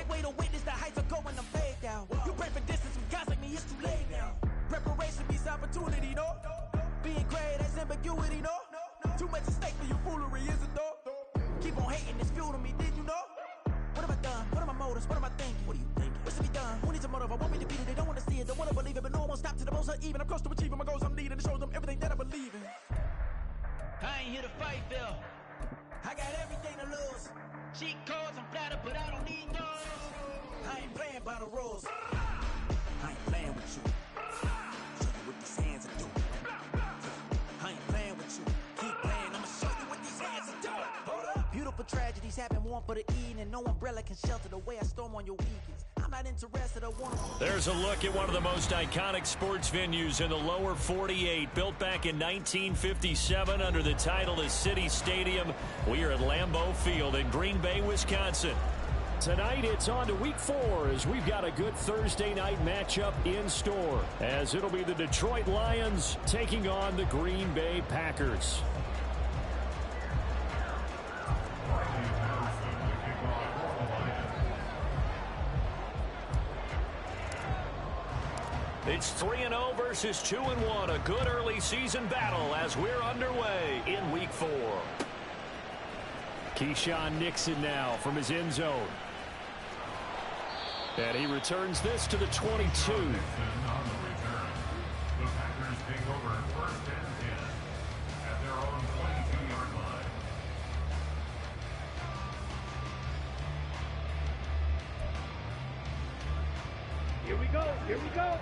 Make way to witness the heights are going, I'm fade down. You pray for distance from guys like me, it's too late now. Preparation beats opportunity, no? Being great has ambiguity, no? Too much at stake for your foolery, is it though? Keep on hating, it's fuel to me, did you know? What have I done? What are my motives? What am I thinking? What are you thinking? What's to be done? Who needs a motive? I won't be defeated. They don't want to see it, don't want to believe it, but no one won't stop to the most uneven. I'm close to achieving my goals I'm leading to show them everything that I believe in. I ain't here to fight, Phil. I got everything to lose. Cheat codes, I'm flattered, but I don't need those. I ain't playing by the rules. I ain't playing with you. Show you what these hands are doing. I ain't playing with you. Keep playing, I'ma show you what these hands are doing. Hold up. Beautiful tragedies happen, one for the evening. No umbrella can shelter the way I storm on your weekends. I'm not interested, I want to... There's a look at one of the most iconic sports venues in the lower 48. Built back in 1957 under the title of City Stadium. We are at Lambeau Field in Green Bay, Wisconsin. Tonight it's on to week 4 as we've got a good Thursday night matchup in store. As it'll be the Detroit Lions taking on the Green Bay Packers. It's 3-0 versus 2-1. A good early season battle as we're underway in week 4. Keyshawn Nixon now from his end zone. And he returns this to the 22. The Packers take over 1st and 10 at their own 22-yard line. Here we go. Here we go.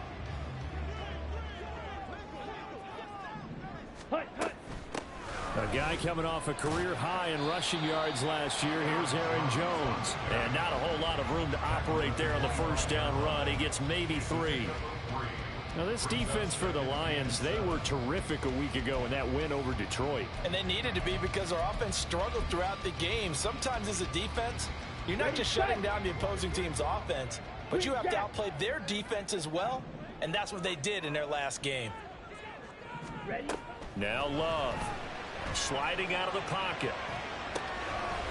Hut, hut. A guy coming off a career high in rushing yards last year. Here's Aaron Jones. And not a whole lot of room to operate there on the first down run. He gets maybe 3. Now this defense for the Lions, they were terrific a week ago in that win over Detroit. And they needed to be because our offense struggled throughout the game. Sometimes as a defense, you're not just shutting down the opposing team's offense, but you have to outplay their defense as well. And that's what they did in their last game. Ready? Now Love. Sliding out of the pocket.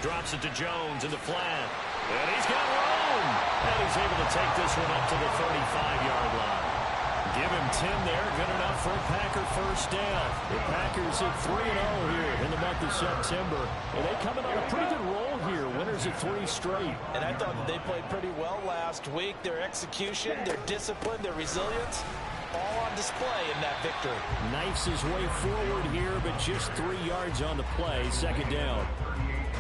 Drops it to Jones in the flat. And he's got room. And he's able to take this one up to the 35-yard line. Give him 10 there. Good enough for a Packer first down. The Packers at 3-0 here in the month of September. And they come in on a pretty good roll here. Winners of 3 straight. And I thought that they played pretty well last week. Their execution, their discipline, their resilience, all on display in that victory. Knifes his way forward here, but just 3 yards on the play. 2nd down.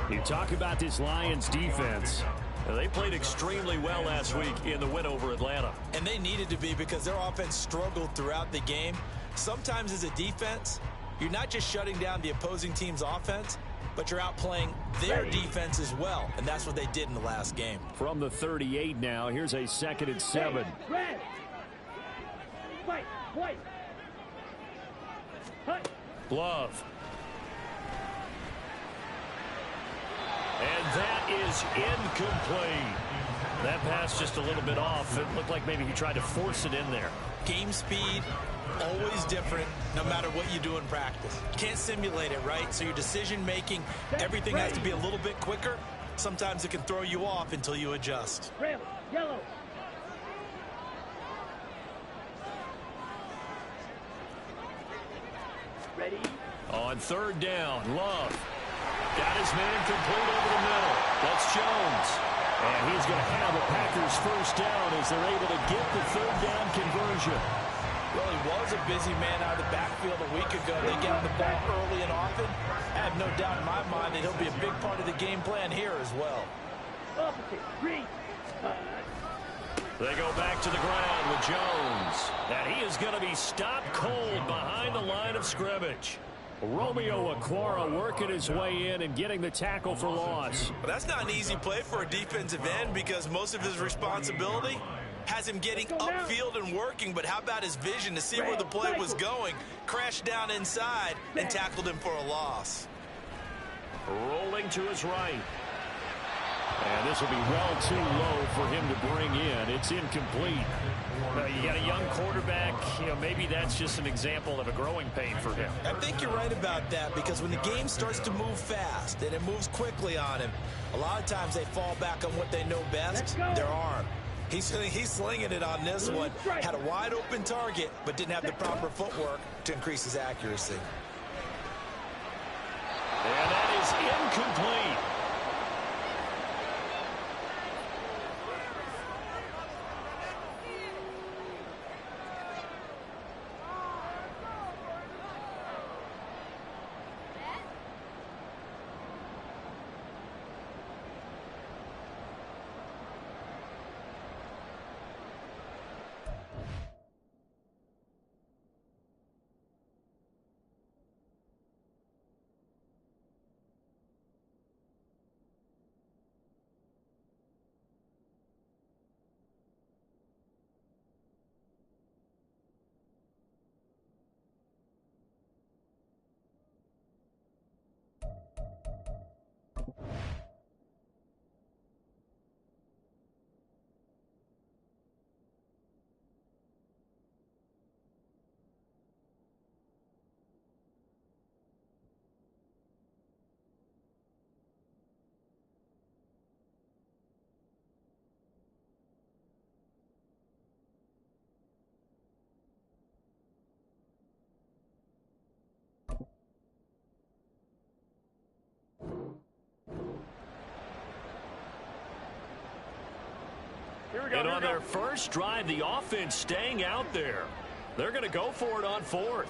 You talk about this Lions defense. They played extremely well last week in the win over Atlanta. And they needed to be because their offense struggled throughout the game. Sometimes as a defense, you're not just shutting down the opposing team's offense, but you're outplaying their defense as well. And that's what they did in the last game. From the 38 now, here's a 2nd and 7. Red. Fight. White. Hut. Love. And that is incomplete. That pass just a little bit off. It looked like maybe he tried to force it in there. Game speed, always different, no matter what you do in practice. You can't simulate it, right? So your decision making, everything has to be a little bit quicker. Sometimes it can throw you off until you adjust. Red. Yellow. Ready? On 3rd down, Love. Got his man complete over the middle. That's Jones. And he's going to have the Packers first down as they're able to get the 3rd down conversion. Well, he was a busy man out of the backfield a week ago. They get the ball early and often. I have no doubt in my mind that he'll be a big part of the game plan here as well. Opposite. Green. They go back to the ground with Jones. And he is going to be stopped cold behind the line of scrimmage. Romeo Okwara working his way in and getting the tackle for loss. Well, that's not an easy play for a defensive end because most of his responsibility has him getting upfield and working, but how about his vision to see where the play was going, crashed down inside, and tackled him for a loss. Rolling to his right. And this will be well too low for him to bring in. It's incomplete. You got a young quarterback. Maybe that's just an example of a growing pain for him. I think you're right about that, because when the game starts to move fast and it moves quickly on him, a lot of times they fall back on what they know best, their arm. He's slinging it on this one. Had a wide open target, but didn't have the proper footwork to increase his accuracy. And that is incomplete. And on their first drive, the offense staying out there. They're going to go for it on fourth.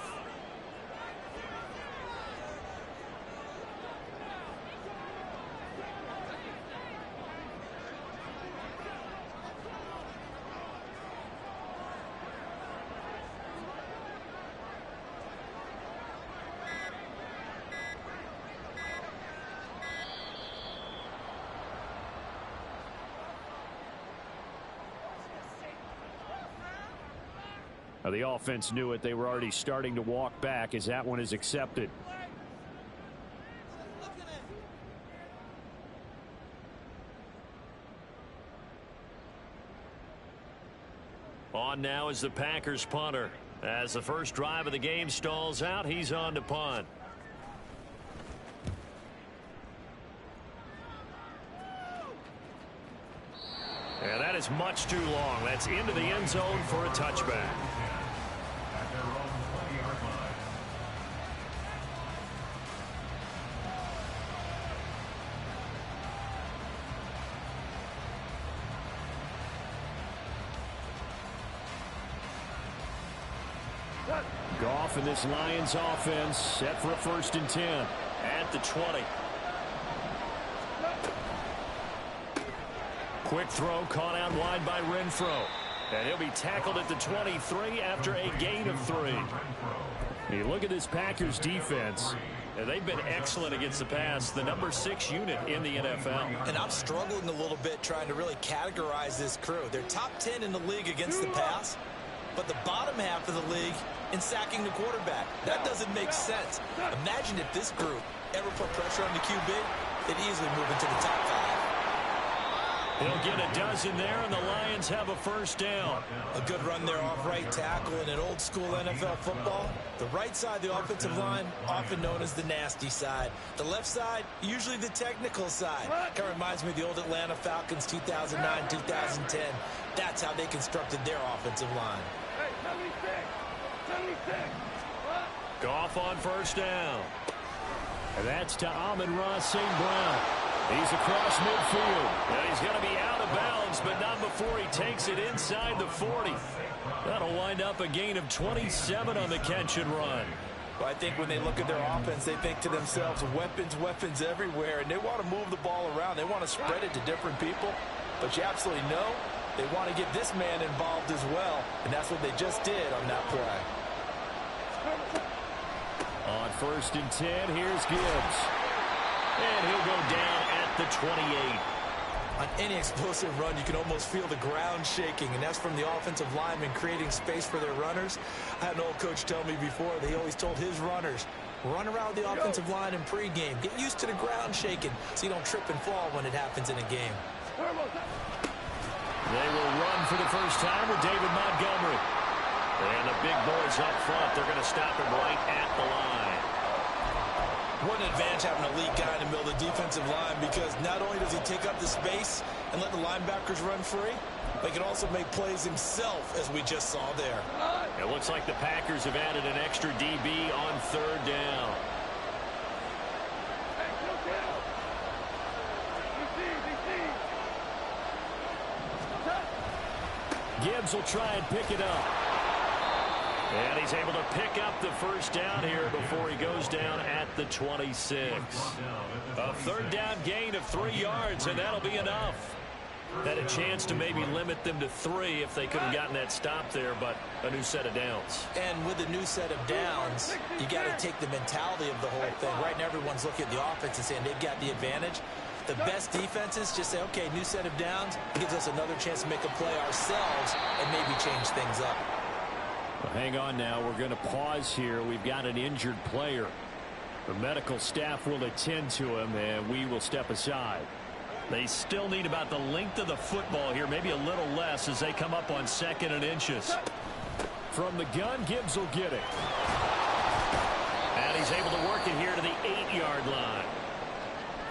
The offense knew it. They were already starting to walk back as that one is accepted. On now is the Packers punter. As the first drive of the game stalls out, he's on to punt. And that is much too long. That's into the end zone for a touchback. Goff and this Lions offense set for a 1st and 10 at the 20. Quick throw caught out wide by Renfro. And he'll be tackled at the 23 after a gain of 3. You look at this Packers defense. They've been excellent against the pass, the number 6 unit in the NFL. And I'm struggling a little bit trying to really categorize this crew. They're top 10 in the league against the pass, but the bottom half of the league in sacking the quarterback. That doesn't make sense. Imagine if this group ever put pressure on the QB, they'd easily move into the top 5. They'll get a dozen there, and the Lions have a 1st down. A good run there off right tackle in an old school NFL football. The right side of the offensive line, often known as the nasty side. The left side, usually the technical side. Kind of reminds me of the old Atlanta Falcons 2009, 2010. That's how they constructed their offensive line. Goff on 1st down. And that's to Amon-Ra St. Brown. He's across midfield. And he's going to be out of bounds, but not before he takes it inside the 40. That'll wind up a gain of 27 on the catch and run. Well, I think when they look at their offense, they think to themselves, weapons everywhere, and they want to move the ball around. They want to spread it to different people, but you absolutely know they want to get this man involved as well, and that's what they just did on that play. On 1st and 10, here's Gibbs. And he'll go down at the 28. On any explosive run, you can almost feel the ground shaking, and that's from the offensive linemen creating space for their runners. I had an old coach tell me before that he always told his runners, run around the offensive line in pregame. Get used to the ground shaking so you don't trip and fall when it happens in a game. They will run for the first time with David Montgomery. And the big boys up front, they're going to stop him right at the line. What an advantage having an elite guy in the middle of the defensive line, because not only does he take up the space and let the linebackers run free, but he can also make plays himself, as we just saw there. It looks like the Packers have added an extra DB on third down. Gibbs will try and pick it up. And he's able to pick up the first down here before he goes down at the 26. A third down gain of 3 yards, and that'll be enough. Had a chance to maybe limit them to 3 if they could have gotten that stop there, but a new set of downs. And with a new set of downs, you got to take the mentality of the whole thing. Right now, everyone's looking at the offense and saying they've got the advantage. The best defenses just say, okay, new set of downs. It gives us another chance to make a play ourselves and maybe change things up. Well, hang on now. We're going to pause here. We've got an injured player. The medical staff will attend to him, and we will step aside. They still need about the length of the football here, maybe a little less as they come up on 2nd and inches. From the gun, Gibbs will get it. And he's able to work it here to the 8-yard line.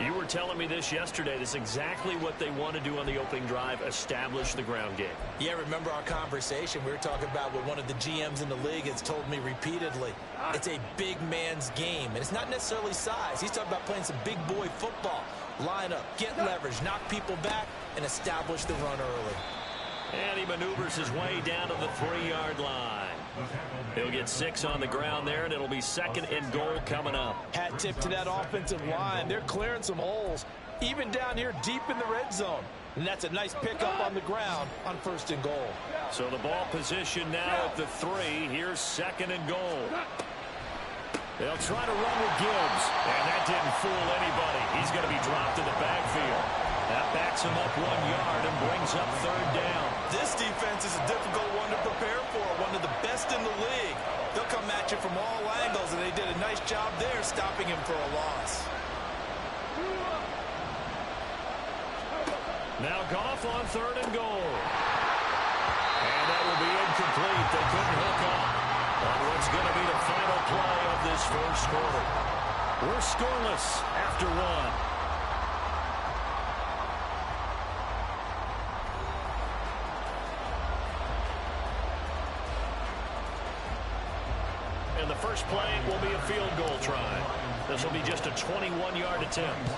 You were telling me this yesterday. This is exactly what they want to do on the opening drive, establish the ground game. Yeah, remember our conversation. We were talking about what one of the GMs in the league has told me repeatedly. It's a big man's game, and it's not necessarily size. He's talking about playing some big boy football. Line up, get leverage, knock people back, and establish the run early. And he maneuvers his way down to the 3-yard line. He'll get 6 on the ground there, and it'll be 2nd and goal coming up. Hat tip to that offensive line. They're clearing some holes, even down here deep in the red zone. And that's a nice pickup on the ground on 1st and goal. So the ball position now at the 3. Here's 2nd and goal. They'll try to run with Gibbs, and that didn't fool anybody. He's going to be dropped in the backfield. That backs him up 1 yard and brings up 3rd down. This defense is a difficult one to prepare for, one of the best in the league. They'll come at you from all angles, and they did a nice job there stopping him for a loss. Now Goff on 3rd and goal. And that will be incomplete. They couldn't hook up on what's going to be the final play of this first quarter. We're scoreless after 1. And the first play will be a field goal try. This will be just a 21-yard attempt.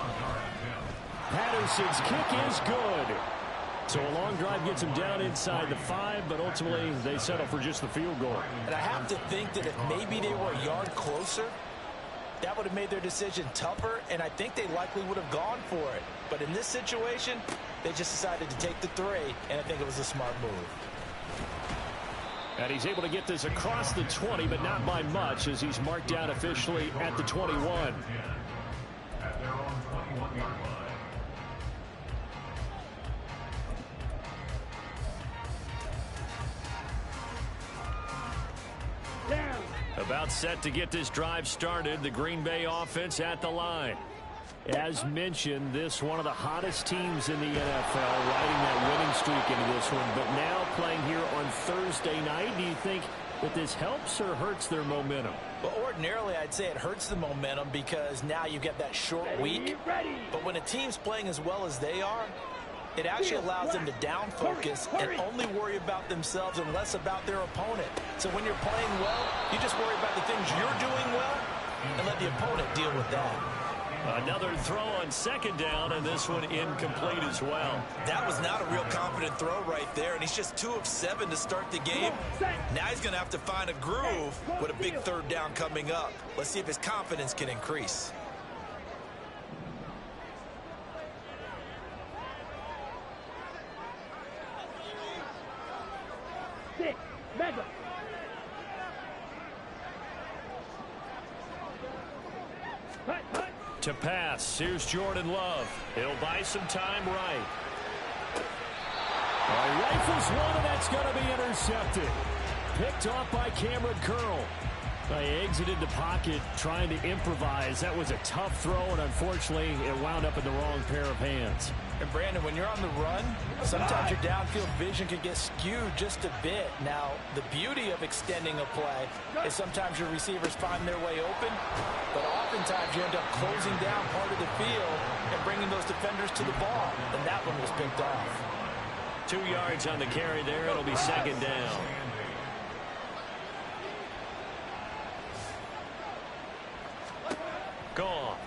Patterson's kick is good. So a long drive gets him down inside the 5, but ultimately they settle for just the field goal. And I have to think that if maybe they were a yard closer, that would have made their decision tougher, and I think they likely would have gone for it. But in this situation, they just decided to take the 3, and I think it was a smart move. And he's able to get this across the 20, but not by much, as he's marked down officially at the 21. At their own 21-yard line. About set to get this drive started. The Green Bay offense at the line. As mentioned, this one of the hottest teams in the NFL, riding that winning streak into this one. But now playing here on Thursday night, do you think that this helps or hurts their momentum? Well, ordinarily, I'd say it hurts the momentum because now you get that short week. But when a team's playing as well as they are, it actually allows them to down focus and only worry about themselves and less about their opponent. So when you're playing well, you just worry about the things you're doing well and let the opponent deal with that. Another throw on 2nd down, and this one incomplete as well. That was not a real confident throw right there, and he's just 2 of 7 to start the game. Now he's going to have to find a groove with a big 3rd down coming up. Let's see if his confidence can increase. Mega. To pass, here's Jordan Love. He'll buy some time right. Rifles one, and that's going to be intercepted. Picked off by Cameron Curl. He exited the pocket trying to improvise. That was a tough throw, and unfortunately, it wound up in the wrong pair of hands. And Brandon, when you're on the run, sometimes your downfield vision can get skewed just a bit. Now, the beauty of extending a play is sometimes your receivers find their way open, but oftentimes you end up closing down part of the field and bringing those defenders to the ball. And that one was picked off. 2 yards on the carry there. It'll be second down. Gone.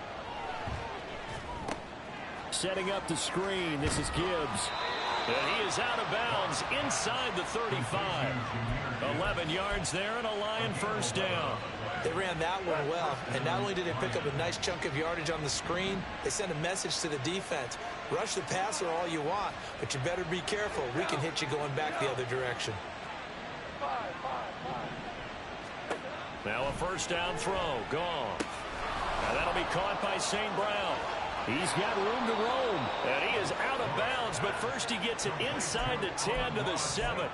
Setting up the screen. This is Gibbs. And he is out of bounds inside the 35. 11 yards there and a Lion first down. They ran that one well, and not only did they pick up a nice chunk of yardage on the screen, they sent a message to the defense. Rush the passer all you want, but you better be careful. We can hit you going back the other direction. Now a first down throw. Gone. Now that'll be caught by St. Brown. He's got room to roam, and he is out of bounds, but first he gets it inside the 10 to the 7.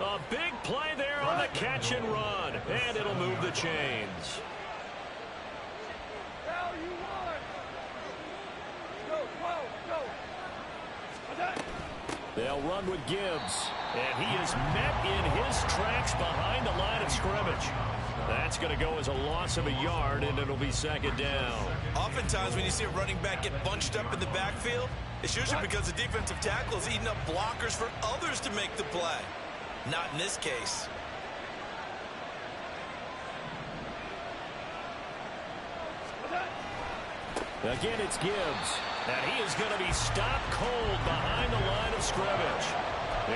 A big play there on the catch and run, and it'll move the chains. They'll run with Gibbs, and he is met in his tracks behind the line of scrimmage. That's going to go as a loss of a yard, and it'll be second down. Oftentimes when you see a running back get bunched up in the backfield, it's usually because the defensive tackle is eating up blockers for others to make the play. Not in this case. Again, it's Gibbs, and he is going to be stopped cold behind the line of scrimmage.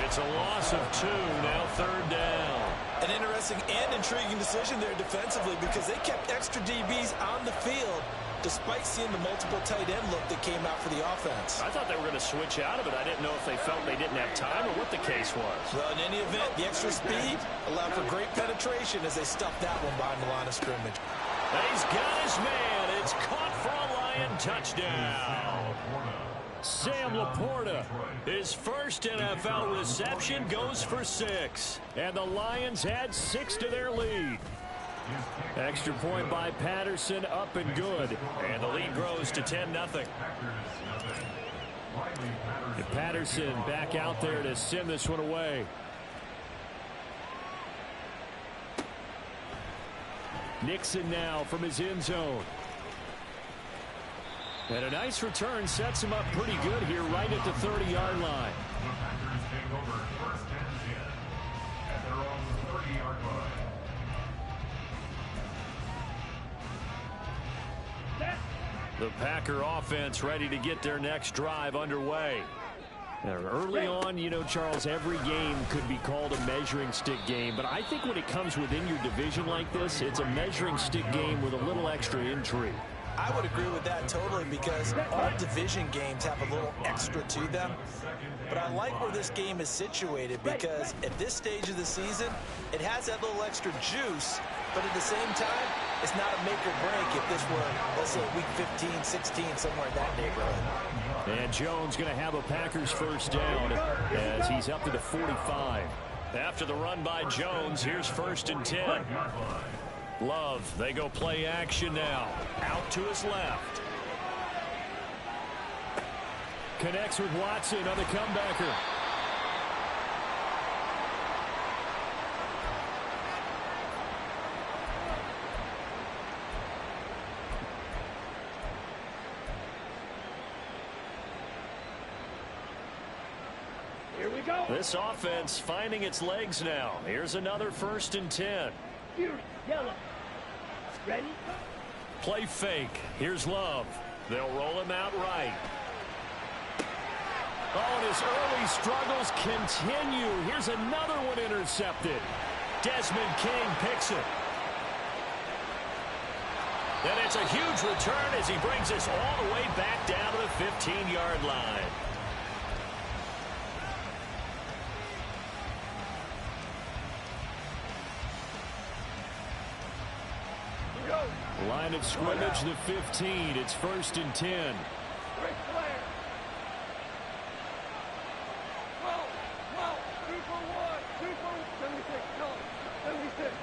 It's a loss of 2, now third down. An interesting and intriguing decision there defensively because they kept extra DBs on the field despite seeing the multiple tight end look that came out for the offense. I thought they were going to switch out of it. I didn't know if they felt they didn't have time or what the case was. Well, in any event, the extra speed allowed for great penetration as they stuffed that one behind the line of scrimmage. And he's got his man. It's caught for a Lion touchdown. Sam Laporta, his first NFL reception, goes for 6. And the Lions add 6 to their lead. Extra point by Patterson, up and good. And the lead grows to 10-0. Patterson back out there to send this one away. Nixon now from his end zone. And a nice return sets him up pretty good here right at the 30-yard line. The Packers take over first and 10 at their own 30-yard line. The Packer offense ready to get their next drive underway. And early on, you know, Charles, every game could be called a measuring stick game. But I think when it comes within your division like this, it's a measuring stick game with a little extra intrigue. I would agree with that totally because all division games have a little extra to them. But I like where this game is situated because at this stage of the season, it has that little extra juice. But at the same time, it's not a make or break if this were, let's say, week 15, 16, somewhere in that neighborhood. And Jones going to have a Packers first down as he's up to the 45. After the run by Jones, here's first and 10. Love, they go play action now. Out to his left. Connects with Watson on the comebacker. Here we go. This offense finding its legs now. Here's another first and 10. Fury, yellow. Ready? Play fake. Here's Love. They'll roll him out right. Oh, and his early struggles continue. Here's another one intercepted. Desmond King picks it. And it's a huge return as he brings us all the way back down to the 15-yard line. Line of scrimmage, the 15. It's first and 10. Great player. Whoa, 2 for 1, 2 for 76, no, 76.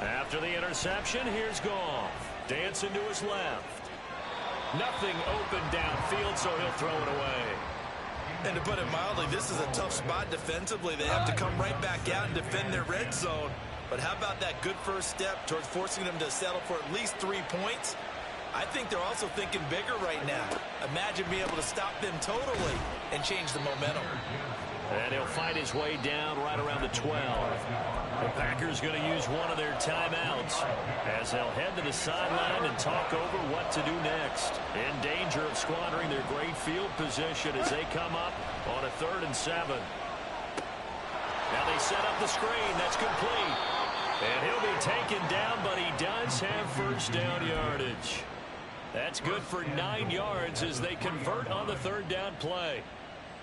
After the interception, here's Goff. Dancing to his left. Nothing open downfield, so he'll throw it away. And to put it mildly, this is a tough spot defensively. They have to come right back out and defend their red zone. But how about that good first step towards forcing them to settle for at least 3 points? I think they're also thinking bigger right now. Imagine being able to stop them totally and change the momentum. And he'll fight his way down right around the 12. The Packers going to use one of their timeouts as they'll head to the sideline and talk over what to do next. In danger of squandering their great field position as they come up on a 3rd and 7. Now they set up the screen. That's complete. And he'll be taken down, but he does have first down yardage. That's good for 9 yards as they convert on the 3rd down play.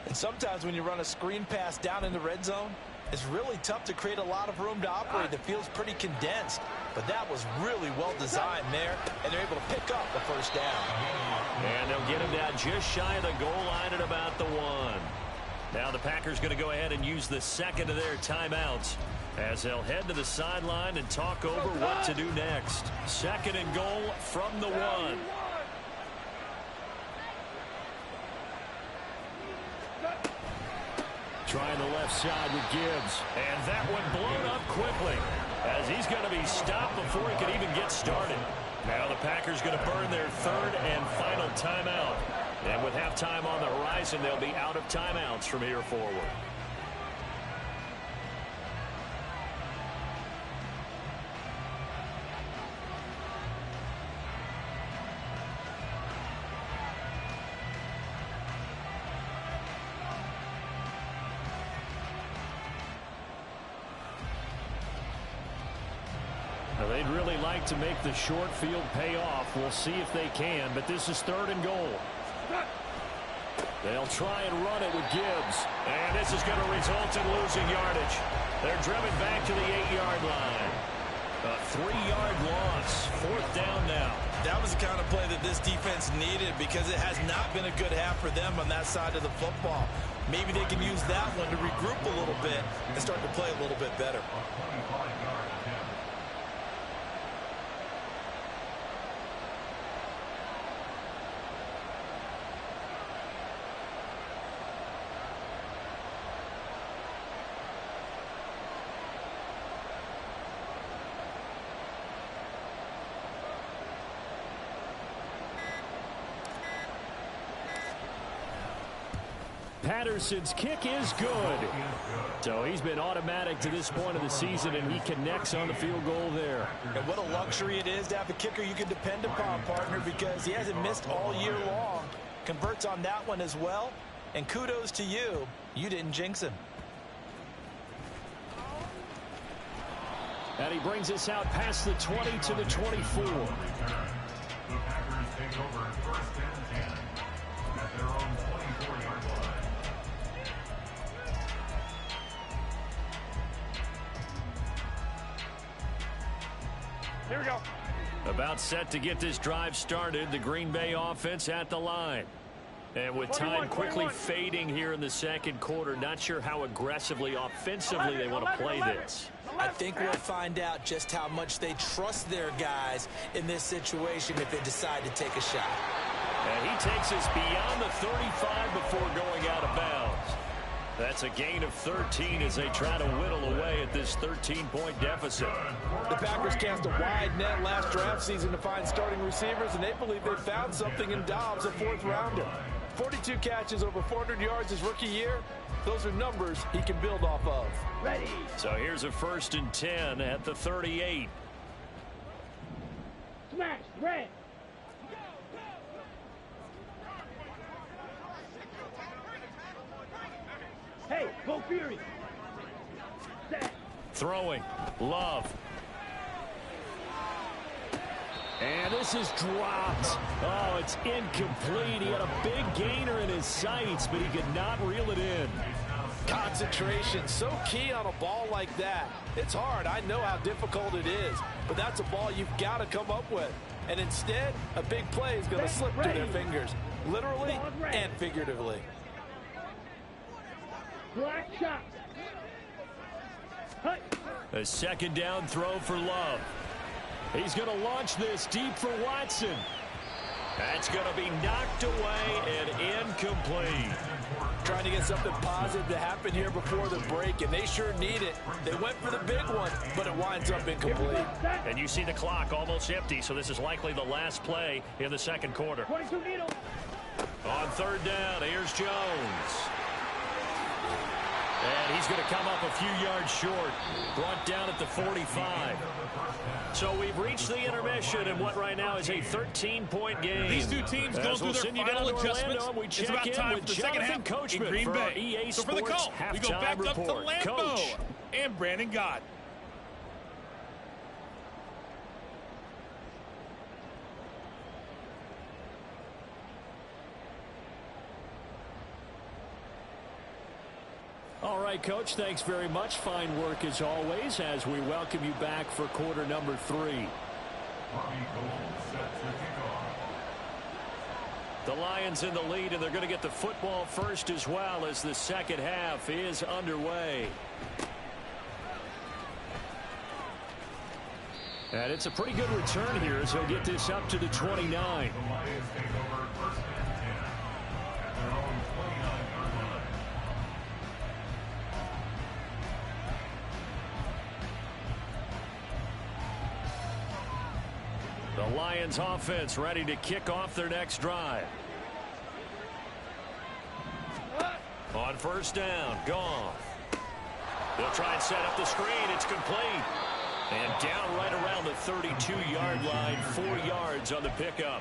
And sometimes when you run a screen pass down in the red zone, it's really tough to create a lot of room to operate. The field's pretty condensed, but that was really well designed there, and they're able to pick up the first down. And they'll get him down just shy of the goal line at about the 1. Now the Packers going to go ahead and use the second of their timeouts as they'll head to the sideline and talk over what to do next. 2nd and goal from the 1. Trying the left side with Gibbs. And that one blown up quickly as he's going to be stopped before he can even get started. Now the Packers going to burn their 3rd and final timeout. And with halftime on the horizon, they'll be out of timeouts from here forward. They'd really like to make the short field pay off. We'll see if they can, but this is 3rd and goal. They'll try and run it with Gibbs, and this is going to result in losing yardage. They're driven back to the 8-yard line. A 3-yard loss, 4th down now. That was the kind of play that this defense needed because it has not been a good half for them on that side of the football. Maybe they can use that one to regroup a little bit and start to play a little bit better. Patterson's kick is good. So he's been automatic to this point of the season, and he connects on the field goal there. And what a luxury it is to have a kicker you can depend upon, partner, because he hasn't missed all year long. Converts on that one as well. And kudos to you. You didn't jinx him. And he brings us out past the 20 to the 24. The Packers take over 1st and 10 at their own 24-yard line. Here we go. About set to get this drive started. The Green Bay offense at the line. And with time quickly fading here in the 2nd quarter, not sure how aggressively, offensively they want to play this. I think we'll find out just how much they trust their guys in this situation if they decide to take a shot. And he takes us beyond the 35 before going out of bounds. That's a gain of 13 as they try to whittle away at this 13-point deficit. The Packers cast a wide net last draft season to find starting receivers, and they believe they found something in Dobbs, a 4th rounder. 42 catches, over 400 yards his rookie year. Those are numbers he can build off of. Ready. So here's a 1st and 10 at the 38. Smash. Red. Hey, go Fury. Set. Throwing. Love. And this is dropped. Oh, it's incomplete. He had a big gainer in his sights, but he could not reel it in. Concentration, so key on a ball like that. It's hard. I know how difficult it is, but that's a ball you've got to come up with. And instead, a big play is going to slip through their fingers, literally and figuratively. Black shot. A 2nd down throw for Love. He's going to launch this deep for Watson. That's going to be knocked away and incomplete. Trying to get something positive to happen here before the break, and they sure need it. They went for the big one, but it winds up incomplete. And you see the clock almost empty, so this is likely the last play in the second quarter. 22 needles. On third down, here's Jones. And he's going to come up a few yards short, brought down at the 45. So we've reached the intermission in what right now is a 13-point game. These two teams going through their final adjustments. It's about time for the second half in Green Bay. So for the call, we go back up to Lambeau and Brandon Gott. All right, Coach, thanks very much. Fine work as always as we welcome you back for quarter number 3. The Lions in the lead, and they're going to get the football first as well as the second half is underway. And it's a pretty good return here as he'll get this up to the 29. The Lions offense ready to kick off their next drive. On first down, Goff. They'll try and set up the screen. It's complete. And down right around the 32-yard line, 4 yards on the pickup.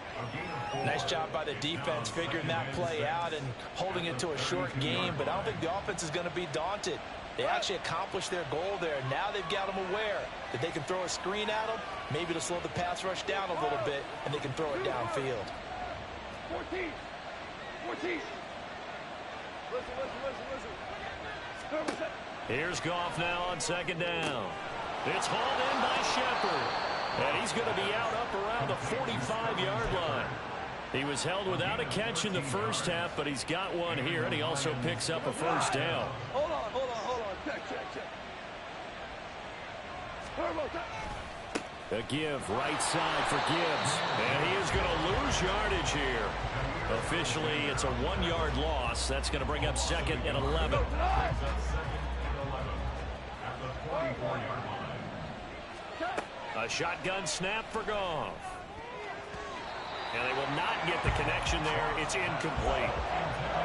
Nice job by the defense figuring that play out and holding it to a short game, but I don't think the offense is going to be daunted. They actually accomplished their goal there. Now they've got them aware that they can throw a screen at them, maybe to slow the pass rush down a little bit, and they can throw it downfield. 14. 14. Listen. Here's Goff now on second down. It's hauled in by Shepard. And he's going to be out up around the 45-yard line. He was held without a catch in the first half, but he's got one here, and he also picks up a first down. Hold on. Check. A give right side for Gibbs. And he is going to lose yardage here. Officially, it's a 1-yard loss. That's going to bring up second and 11. A shotgun snap for Goff. And they will not get the connection there. It's incomplete.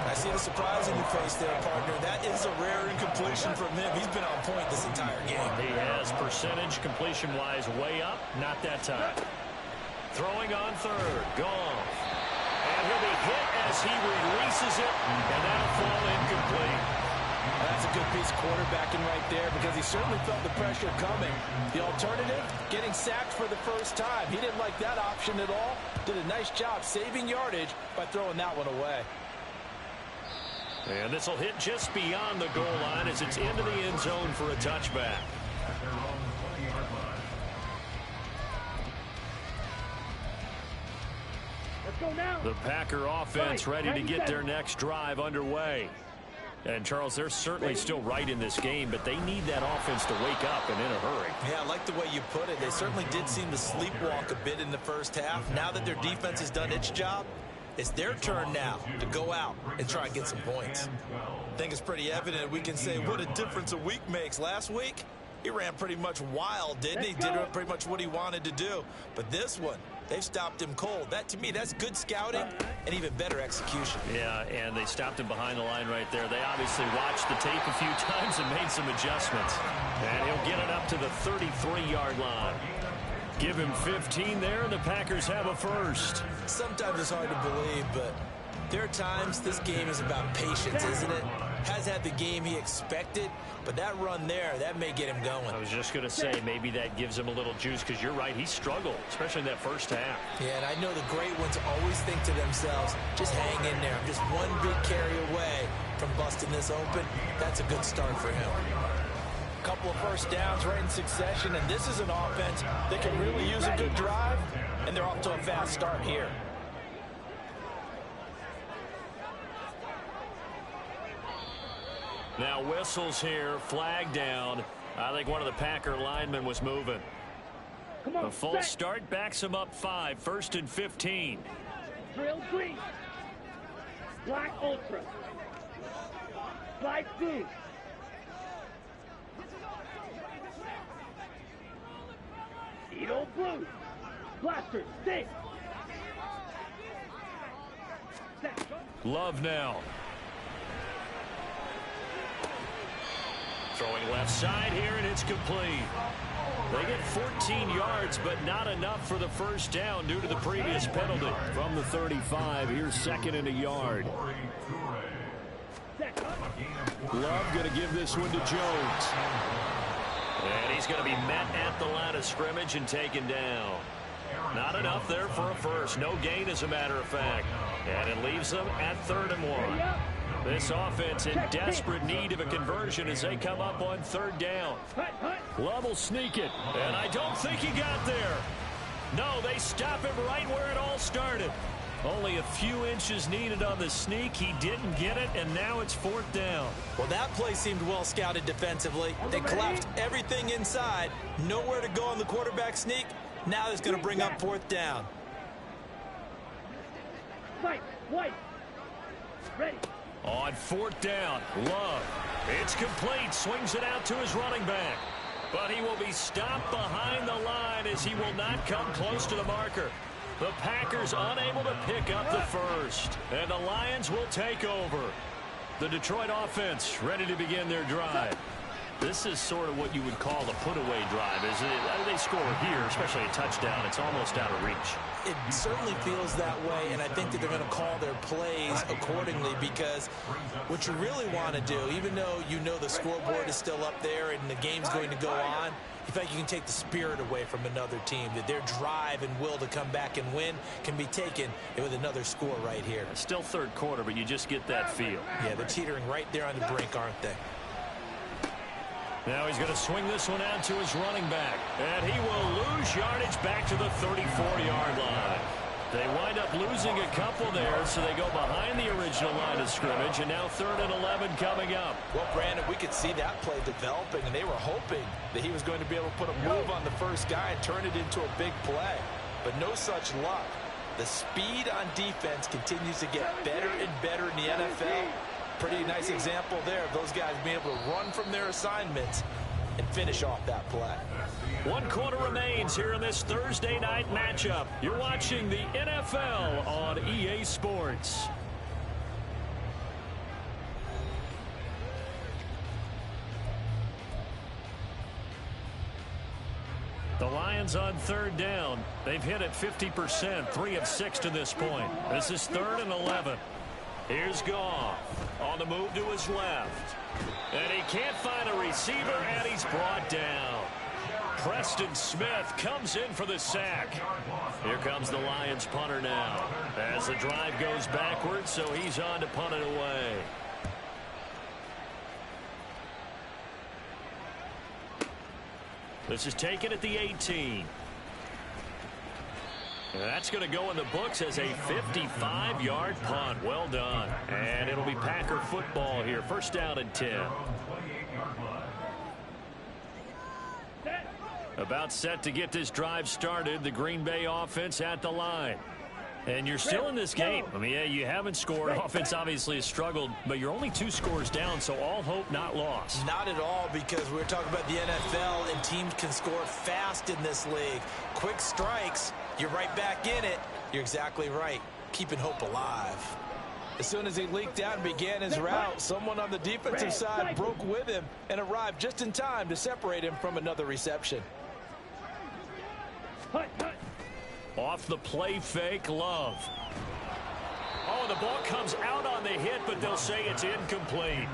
I see the surprise in your face there, partner. That is a rare incompletion from him. He's been on point this entire game. He has percentage completion-wise way up. Not that time. Throwing on third. Goff. And he'll be hit as he releases it. And that'll fall incomplete. That's a good piece of quarterbacking right there because he certainly felt the pressure coming. The alternative, getting sacked for the first time. He didn't like that option at all. Did a nice job saving yardage by throwing that one away. And this will hit just beyond the goal line as it's into the end zone for a touchback. Let's go now. The Packer offense ready to get their next drive underway. And, Charles, they're certainly still right in this game, but they need that offense to wake up and in a hurry. Yeah, I like the way you put it. They certainly did seem to sleepwalk a bit in the first half. Now that their defense has done its job, it's their turn now to go out and try and get some points. I think it's pretty evident we can say what a difference a week makes. Last week, he ran pretty much wild, didn't he? Did pretty much what he wanted to do. But this one, they've stopped him cold. That, to me, that's good scouting and even better execution. Yeah, and they stopped him behind the line right there. They obviously watched the tape a few times and made some adjustments. And he'll get it up to the 33-yard line. Give him 15 there, and the Packers have a first. Sometimes it's hard to believe, but there are times this game is about patience, isn't it? Has had the game he expected, but that run there, that may get him going. I was just going to say, maybe that gives him a little juice, because you're right, he struggled, especially in that first half. Yeah, and I know the great ones always think to themselves, just hang in there. I'm just one big carry away from busting this open. That's a good start for him. Couple of first downs right in succession, and this is an offense that can really use a good drive, and they're off to a fast start here. Now whistles here, flag down. I think one of the Packer linemen was moving. A false start backs him up 5, 1st and 15. Drill green. Black ultra. Black blue. Edo blue. Blaster, stick. Love now. Throwing left side here, and it's complete. They get 14 yards, but not enough for the first down due to the previous penalty. From the 35, here's second and a yard. Love going to give this one to Jones. And he's going to be met at the line of scrimmage and taken down. Not enough there for a first. No gain, as a matter of fact. And it leaves them at 3rd and 1. This offense in desperate need of a conversion as they come up on 3rd down. Love will sneak it. And I don't think he got there. No, they stop him right where it all started. Only a few inches needed on the sneak. He didn't get it, and now it's 4th down. Well, that play seemed well scouted defensively. They collapsed everything inside. Nowhere to go on the quarterback sneak. Now it's going to bring up 4th down. White. Ready. On 4th down, Love. It's complete. Swings it out to his running back. But he will be stopped behind the line as he will not come close to the marker. The Packers unable to pick up the first. And the Lions will take over. The Detroit offense ready to begin their drive. This is sort of what you would call the put-away drive, isn't it? They score here, especially a touchdown. It's almost out of reach. It certainly feels that way, and I think that they're going to call their plays accordingly, because what you really want to do, even though you know the scoreboard is still up there and the game's going to go on, you feel like you can take the spirit away from another team, that their drive and will to come back and win can be taken with another score right here. It's still 3rd quarter, but you just get that feel. Yeah, they're teetering right there on the brink, aren't they? Now he's going to swing this one out to his running back. And he will lose yardage back to the 34-yard line. They wind up losing a couple there, so they go behind the original line of scrimmage, and now 3rd and 11 coming up. Well, Brandon, we could see that play developing, and they were hoping that he was going to be able to put a move on the first guy and turn it into a big play. But no such luck. The speed on defense continues to get better and better in the NFL. Pretty nice example there of those guys being able to run from their assignments and finish off that play. 1 quarter remains here in this Thursday night matchup. You're watching the NFL on EA Sports. The Lions on 3rd down. They've hit it 50%, 3 of 6 to this point. This is 3rd and 11. Here's Goff on the move to his left. And he can't find a receiver, and he's brought down. Preston Smith comes in for the sack. Here comes the Lions punter now as the drive goes backwards, so he's on to punt it away. This is taken at the 18. And that's going to go in the books as a 55-yard punt. Well done. And it'll be Packer football here. 1st down and 10. About set to get this drive started. The Green Bay offense at the line. And you're still in this game. I mean, yeah, you haven't scored. Offense obviously has struggled, but you're only 2 scores down, so all hope not lost. Not at all, because we're talking about the NFL, and teams can score fast in this league. Quick strikes, you're right back in it. You're exactly right. Keeping hope alive. As soon as he leaked out and began his route, someone on the defensive side broke with him and arrived just in time to separate him from another reception. Off the play fake, Love. Oh, the ball comes out on the hit, but they'll say it's incomplete.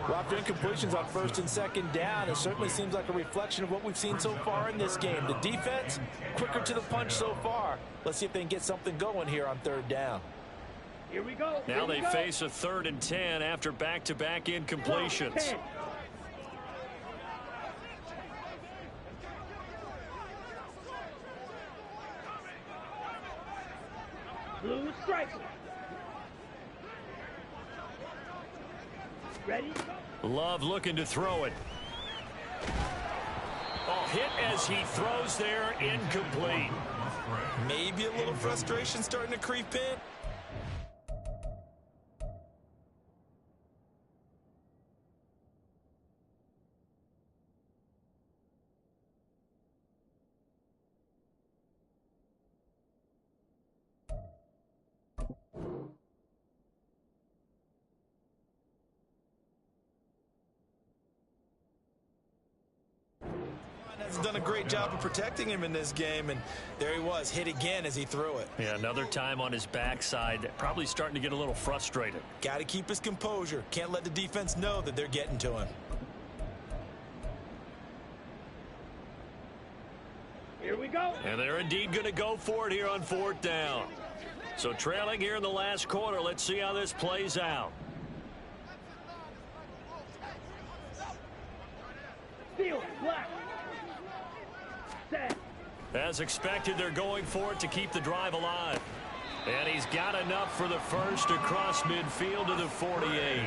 Well, after incompletions on 1st and 2nd down, it certainly seems like a reflection of what we've seen so far in this game. The defense, quicker to the punch so far. Let's see if they can get something going here on 3rd down. Here we go. Now they face a 3rd and 10 after back-to-back incompletions. Blue strike. Ready? Love looking to throw it. Oh, hit as he throws there, incomplete. Maybe a little frustration starting to creep in. Has done a great job of protecting him in this game, and there he was, hit again as he threw it. Yeah, another time on his backside, probably starting to get a little frustrated. Got to keep his composure. Can't let the defense know that they're getting to him. Here we go. And they're indeed going to go for it here on 4th down. So trailing here in the last quarter, let's see how this plays out. Steal, black. Set. As expected, they're going for it to keep the drive alive. And he's got enough for the first across midfield to the 48.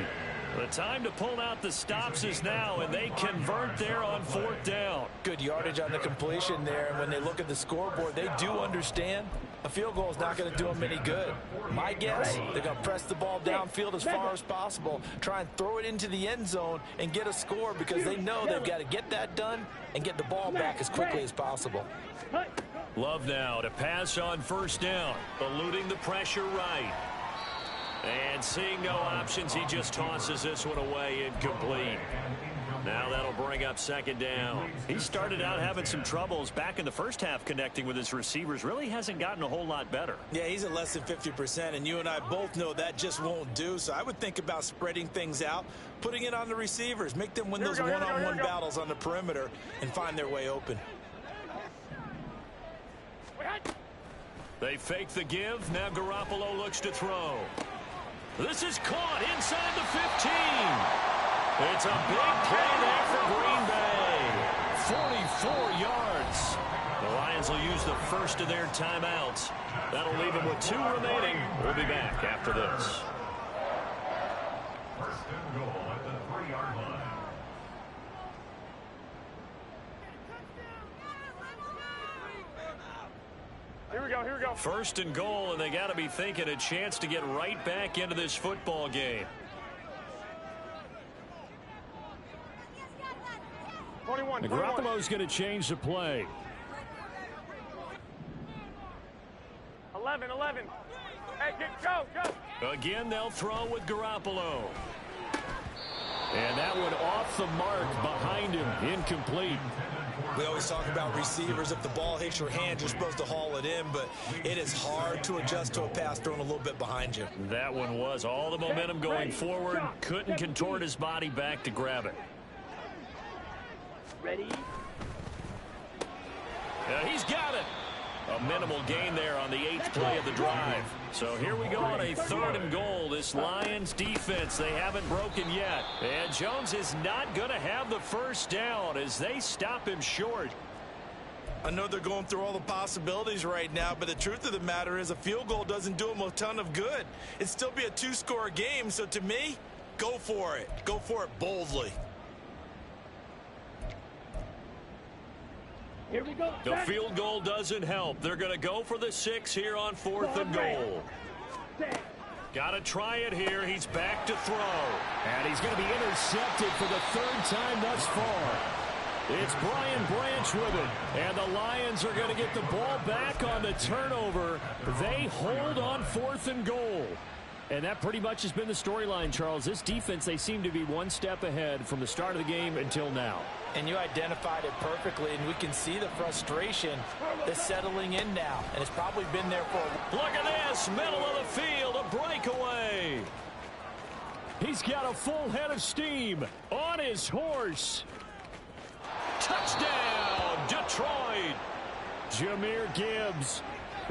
The time to pull out the stops is now, and they convert there on 4th down. Good yardage on the completion there, and when they look at the scoreboard, they do understand a field goal is not going to do them any good. My guess, they're going to press the ball downfield as far as possible, try and throw it into the end zone and get a score because they know they've got to get that done and get the ball back as quickly as possible. Love now to pass on 1st down, eluding the pressure right. And seeing no options, he just tosses this one away incomplete. Now that'll bring up 2nd down. He started out having some troubles back in the first half connecting with his receivers. Really hasn't gotten a whole lot better. Yeah, he's at less than 50%, and you and I both know that just won't do. So I would think about spreading things out, putting it on the receivers, make them win those one-on-one battles on the perimeter and find their way open. They fake the give. Now Garoppolo looks to throw. This is caught inside the 15. It's a big play there for Green Bay. 44 yards. The Lions will use the first of their timeouts. That'll leave them with 2 remaining. We'll be back after this. 1st and goal at the 3-yard line. Here we go, here we go. 1st and goal, and they got to be thinking a chance to get right back into this football game. 21. Garoppolo's going to change the play. 11. Hey, go. Again, they'll throw with Garoppolo. And that one off the mark behind him, incomplete. We always talk about receivers. If the ball hits your hand, you're supposed to haul it in, but it is hard to adjust to a pass thrown a little bit behind you. That one was all the momentum going forward. Couldn't contort his body back to grab it. Ready? He's got it. A minimal gain there on the 8th play of the drive. So here we go on a 3rd and goal. This Lions defense, they haven't broken yet. And Jones is not going to have the first down as they stop him short. I know they're going through all the possibilities right now, but the truth of the matter is a field goal doesn't do them a ton of good. It'd still be a 2-score game, so to me, go for it. Go for it boldly. Here we go. The field goal doesn't help. They're going to go for the 6 here on 4th and goal. Got to try it here. He's back to throw. And he's going to be intercepted for the 3rd time thus far. It's Brian Branch with it. And the Lions are going to get the ball back on the turnover. They hold on 4th and goal. And that pretty much has been the storyline, Charles. This defense, they seem to be one step ahead from the start of the game until now. And you identified it perfectly, and we can see the frustration that's settling in now. And it's probably been there for a... Look at this, middle of the field, a breakaway. He's got a full head of steam on his horse. Touchdown, Detroit. Jahmyr Gibbs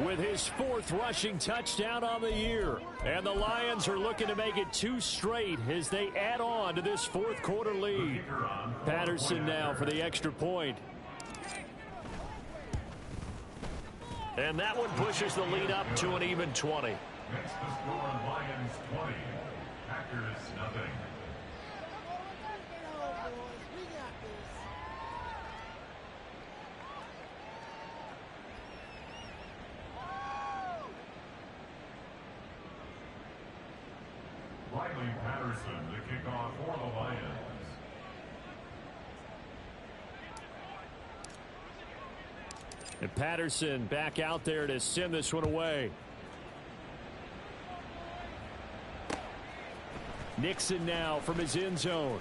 with his 4th rushing touchdown on the year. And the Lions are looking to make it 2 straight as they add on to this 4th quarter lead. Patterson now for the extra point. And that one pushes the lead up to an even 20. Next to score, Lions 20, Packers nothing. Patterson to kick off for the Lions. And Patterson back out there to send this one away. Nixon now from his end zone.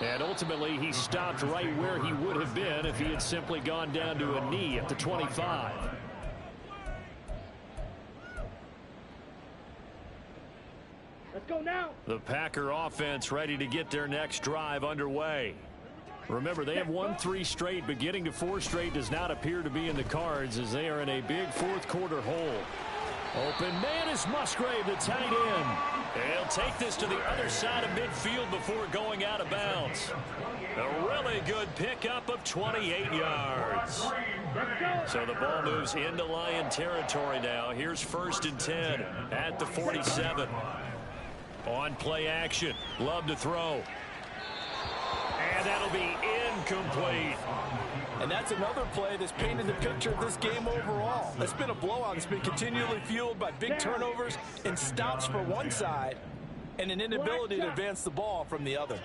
And ultimately, he stopped right where he would have been if he had simply gone down to a knee at the 25. Let's go now. The Packer offense ready to get their next drive underway. Remember, they have won 3 straight, but getting to 4 straight does not appear to be in the cards as they are in a big fourth-quarter hole. Open man is Musgrave, the tight end. He'll take this to the other side of midfield before going out of bounds. A really good pickup of 28 yards. So the ball moves into Lion territory now. Here's 1st and 10 at the 47. On play action. Love to throw. And that'll be incomplete. And that's another play that's painted the picture of this game overall. It's been a blowout. It's been continually fueled by big turnovers and stops for one side and an inability to advance the ball from the other.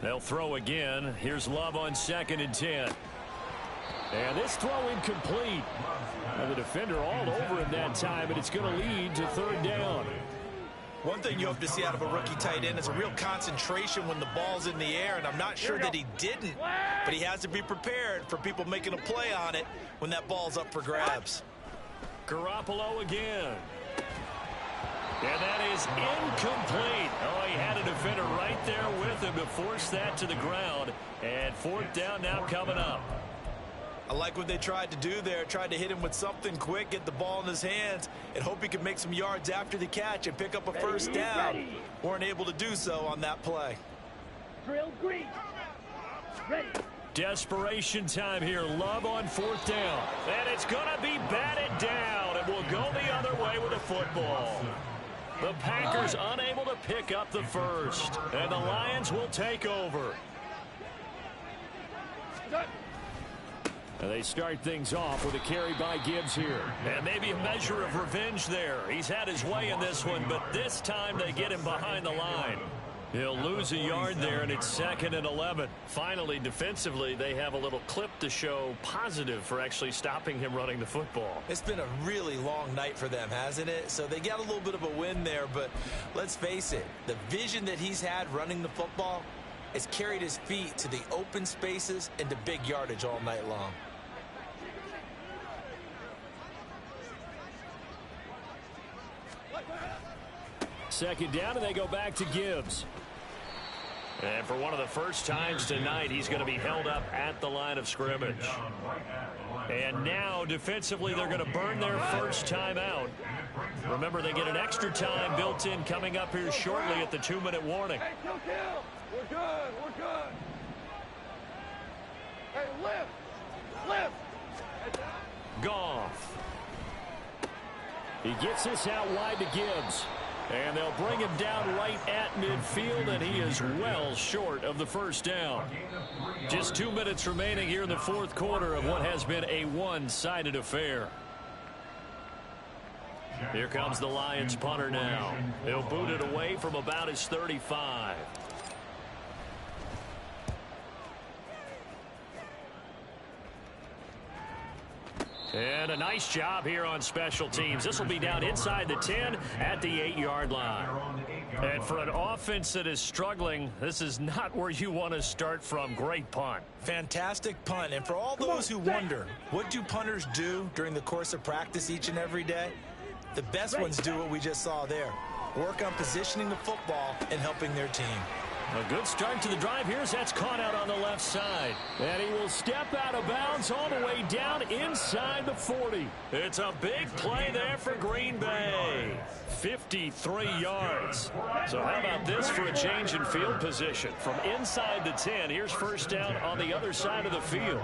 They'll throw again. Here's Love on 2nd and 10. And this throw incomplete. And the defender all over him that time, and it's going to lead to 3rd down. One thing you hope to see out of a rookie tight end is a real concentration when the ball's in the air, and I'm not sure that he didn't, but he has to be prepared for people making a play on it when that ball's up for grabs. Garoppolo again. And that is incomplete. Oh, he had a defender right there with him to force that to the ground. And 4th down now coming up. I like what they tried to do there. Tried to hit him with something quick, get the ball in his hands, and hope he could make some yards after the catch and pick up a 1st down. Weren't able to do so on that play. Drill green. Ready. Desperation time here. Love on 4th down. And it's going to be batted down. And will go the other way with a football. The Packers unable to pick up the 1st. And the Lions will take over. And they start things off with a carry by Gibbs here. And maybe a measure of revenge there. He's had his way in this one, but this time they get him behind the line. He'll lose a yard there, and it's 2nd and 11. Finally, defensively, they have a little clip to show positive for actually stopping him running the football. It's been a really long night for them, hasn't it? So they got a little bit of a win there, but let's face it, the vision that he's had running the football has carried his feet to the open spaces and to big yardage all night long. Second down, and they go back to Gibbs. And for one of the first times tonight, he's going to be held up at the line of scrimmage. And now, defensively, they're going to burn their first time out. Remember, they get an extra time built in coming up here shortly at the 2-minute warning. Hey, kill. We're good. We're good. Hey, lift. Goff. He gets this out wide to Gibbs. And they'll bring him down right at midfield, and he is well short of the 1st down. Just 2 minutes remaining here in the 4th quarter of what has been a one-sided affair. Here comes the Lions punter now. He'll boot it away from about his 35. And a nice job here on special teams. This will be down inside the 10 at the 8-yard line. And for an offense that is struggling, this is not where you want to start from. Great punt. Fantastic punt. And for all those who wonder, what do punters do during the course of practice each and every day? The best ones do what we just saw there. Work on positioning the football and helping their team. A good start to the drive here as that's caught out on the left side. And he will step out of bounds all the way down inside the 40. It's a big play there for Green Bay. 53 yards. So how about this for a change in field position? From inside the 10, here's 1st down on the other side of the field.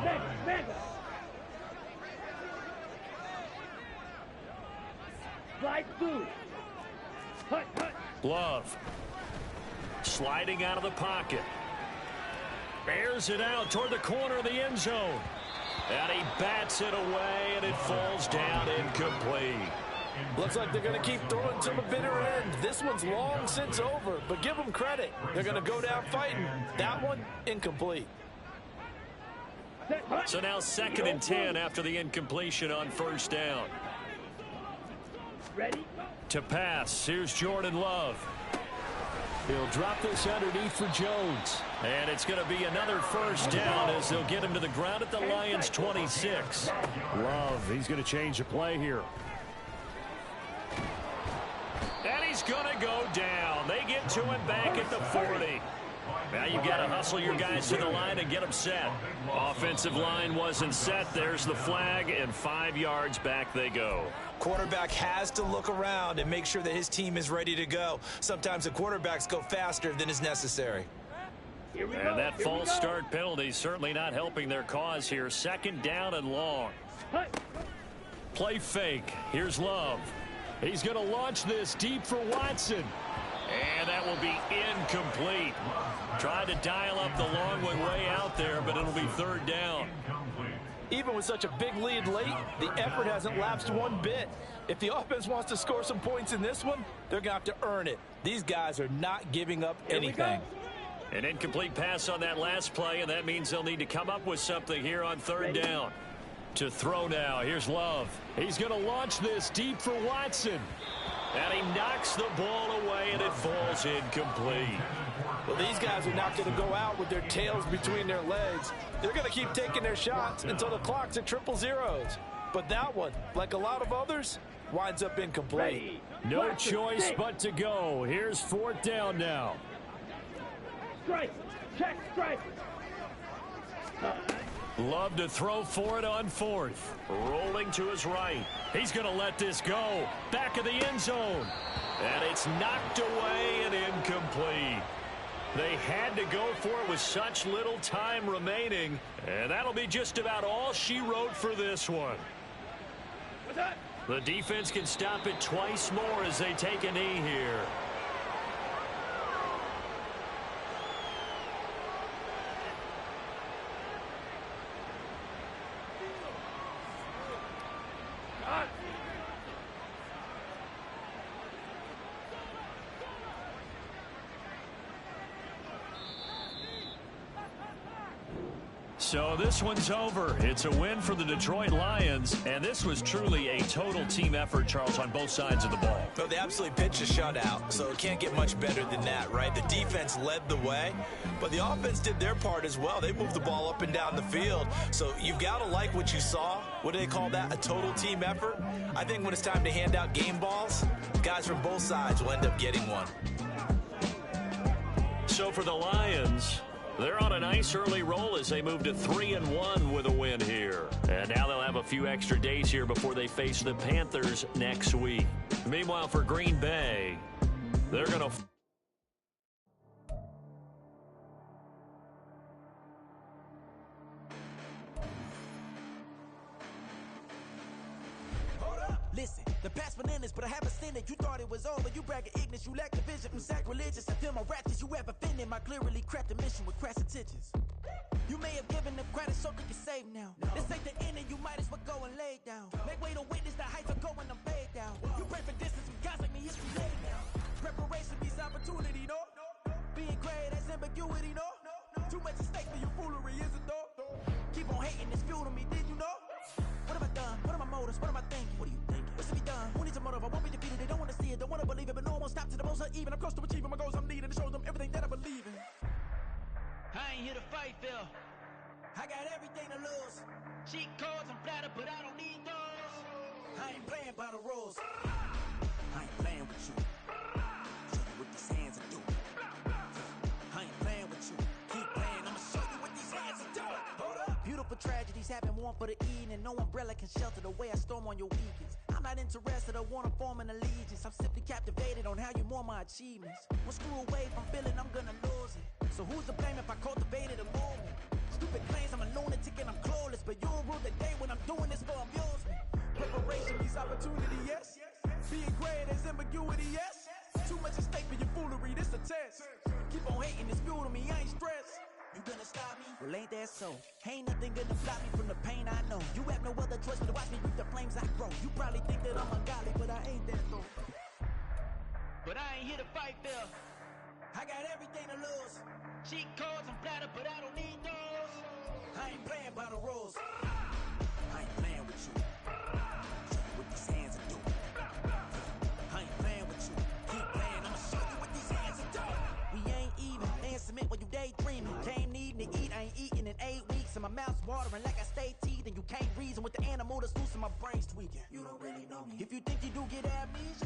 Slide through. Love. Sliding out of the pocket. Bears it out toward the corner of the end zone. And he bats it away, and it falls down incomplete. Looks like they're going to keep throwing to the bitter end. This one's long since over, but give them credit. They're going to go down fighting. That one, incomplete. So now 2nd and 10 after the incompletion on 1st down. Ready? To pass, here's Jordan Love. He'll drop this underneath for Jones. And it's going to be another 1st down as they'll get him to the ground at the Lions' 26. Love, he's going to change the play here. And he's going to go down. They get to him back at the 40. Now you've got to hustle your guys to the line and get them set. Offensive line wasn't set. There's the flag, and 5 yards back they go. Quarterback has to look around and make sure that his team is ready to go. Sometimes the quarterbacks go faster than is necessary. And that false start penalty certainly not helping their cause here. 2nd down and long. Play fake. Here's Love. He's going to launch this deep for Watson. And that will be incomplete. Tried to dial up the long one way out there, but it'll be 3rd down. Even with such a big lead late, the effort hasn't lapsed one bit. If the offense wants to score some points in this one, they're going to have to earn it. These guys are not giving up anything. An incomplete pass on that last play, and that means they'll need to come up with something here on 3rd down. To throw now, here's Love. He's going to launch this deep for Watson. And he knocks the ball away, and it falls incomplete. Well, these guys are not going to go out with their tails between their legs. They're going to keep taking their shots until the clock's at 000. But that one, like a lot of others, winds up incomplete. No choice but to go. Here's 4th down now. Strike. Check strike. Love to throw for it on 4th. Rolling to his right. He's going to let this go. Back of the end zone. And it's knocked away and incomplete. They had to go for it with such little time remaining. And that'll be just about all she wrote for this one. What's that? The defense can stop it twice more as they take a knee here. So this one's over. It's a win for the Detroit Lions, and this was truly a total team effort, Charles, on both sides of the ball. Well, they absolutely pitched a shutout, so it can't get much better than that, right? The defense led the way, but the offense did their part as well. They moved the ball up and down the field, so you've got to like what you saw. What do they call that? A total team effort? I think when it's time to hand out game balls, guys from both sides will end up getting one. So for the Lions, they're on a nice early roll as they move to 3-1 with a win here. And now they'll have a few extra days here before they face the Panthers next week. Meanwhile, for Green Bay, they're going to... Listen, the past bananas, but I haven't seen it. You thought it was over. You bragging ignorance. You lack the vision from sacrilegious. I feel my raptors. You have offended my clearly crafted mission with crass intentions. You may have given them credit so they can save now. This ain't the end and you might as well go and lay down. Make way to witness the heights are going to fade down. You pray for distance from guys like me, it's too late now. Preparation means opportunity, no? Being great has ambiguity, no? Too much at stake for your foolery, is it though? Keep on hating, it's fuel to me, did you know? What have I done? What are my motives? What am I thinking? What are you thinking? What's to be done? Who needs a motive? I won't be defeated. They don't want to see it, don't want to believe it, but no one won't stop to the most uneven. I'm close to achieving my goals. I'm needing to show them everything that I believe in. I ain't here to fight, Phil. I got everything to lose. Cheat codes, I'm flattered, but I don't need those. I ain't playing by the rules. I ain't playing with you. Show you what these hands are doing. I ain't playing with you. Keep playing, I'ma show you what these hands are doing. Hold up. Beautiful tragedies happen, one for the evening. No umbrella can shelter the way I storm on your weekends. I'm not interested, I wanna form an allegiance. I'm simply captivated on how you mourn my achievements. One screw away from feeling I'm gonna lose it. So who's to blame if I cultivated a movement? Stupid claims I'm a lunatic and I'm clueless, but you'll rule the day when I'm doing this for amusement. Preparation means opportunity, yes. Being great is ambiguity, yes. Too much at stake for your foolery, this a test. Keep on hating, it's fuel to me, I ain't stressed. You gonna stop me? Well, ain't that so? Ain't nothing gonna stop me from the pain I know. You have no other choice but to watch me reap the flames I grow. You probably think that I'm ungodly, but I ain't that though. But I ain't here to fight fair. I got everything to lose. Cheat codes and platter, but I don't need those. I ain't playing by the rules. I ain't playing with you. Show you what these hands are doing. I ain't playing with you. Keep playing, I'ma show you what these hands are doing. We ain't even laying cement when you daydreaming. Came needing to eat, I ain't eating in 8 weeks. And my mouth's watering like I stay teething. You can't reason with the animal that's loose and my brain's tweaking. You don't really know me. If you think you do get amnesia.